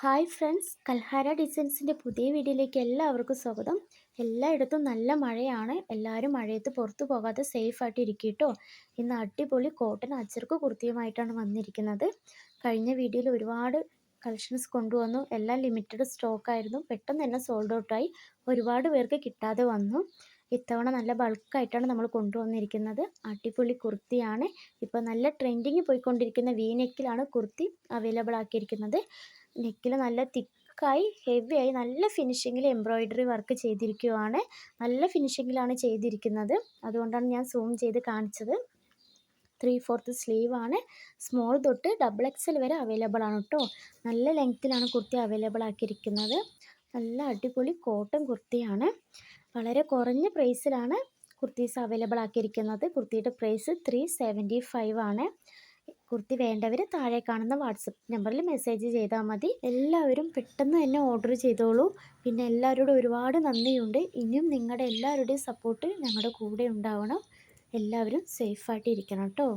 Hi friends, കൽഹാര ഡിസൈൻസിൻ്റെ പുതിയ വീഡിയോയിലേക്ക് എല്ലാവർക്കും സ്വാഗതം. എല്ലായിടത്തും നല്ല മഴയാണ്. എല്ലാവരും മഴയത്ത് പുറത്തു പോകാതെ സേഫായിട്ട് ഇരിക്കും കേട്ടോ. ഇന്ന് അടിപൊളി കോട്ടൺ അച്ചർക്ക് കുർത്തിയുമായിട്ടാണ് വന്നിരിക്കുന്നത്. കഴിഞ്ഞ വീഡിയോയിൽ ഒരുപാട് കളക്ഷൻസ് കൊണ്ടുവന്നു. എല്ലാം ലിമിറ്റഡ് സ്റ്റോക്കായിരുന്നു. പെട്ടെന്ന് തന്നെ സോൾഡ് ഔട്ടായി. ഒരുപാട് പേർക്ക് കിട്ടാതെ വന്നു. ഇത്തവണ നല്ല ബൾക്കായിട്ടാണ് നമ്മൾ കൊണ്ടുവന്നിരിക്കുന്നത്. അടിപൊളി കുർത്തിയാണ്. ഇപ്പോൾ നല്ല ട്രെൻഡിങ് പോയിക്കൊണ്ടിരിക്കുന്ന വി നെക്കിലാണ് കുർത്തി അവൈലബിൾ ആക്കിയിരിക്കുന്നത്. നെക്കിൽ നല്ല തിക്കായി ഹെവിയായി നല്ല ഫിനിഷിങ്ങിൽ എംബ്രോയിഡറി വർക്ക് ചെയ്തിരിക്കുകയാണ്. നല്ല ഫിനിഷിങ്ങിലാണ് ചെയ്തിരിക്കുന്നത്. അതുകൊണ്ടാണ് ഞാൻ സൂം ചെയ്ത് കാണിച്ചത്. 3/4 സ്ലീവ് ആണ്. സ്മോൾ തൊട്ട് ഡബിൾ എക്സൽ വരെ അവൈലബിൾ ആണ് കേട്ടോ. നല്ല ലെങ്ത്തിലാണ് കുർത്തി അവൈലബിൾ ആക്കിയിരിക്കുന്നത്. നല്ല അടിപൊളി കോട്ടൺ കുർത്തിയാണ്. വളരെ കുറഞ്ഞ പ്രൈസിലാണ് കുർത്തീസ് അവൈലബിൾ ആക്കിയിരിക്കുന്നത്. കുർത്തിയുടെ പ്രൈസ് 375 ആണ്. കുർത്തി വേണ്ടവർ താഴെ കാണുന്ന വാട്സപ്പ് നമ്പറിൽ മെസ്സേജ് ചെയ്താൽ മതി. എല്ലാവരും പെട്ടെന്ന് തന്നെ ഓർഡർ ചെയ്തോളൂ. പിന്നെ എല്ലാവരോടും ഒരുപാട് നന്ദിയുണ്ട്. ഇനിയും നിങ്ങളുടെ എല്ലാവരുടെയും സപ്പോർട്ട് ഞങ്ങളുടെ കൂടെ ഉണ്ടാവണം. എല്ലാവരും സേഫായിട്ട് ഇരിക്കണം കേട്ടോ.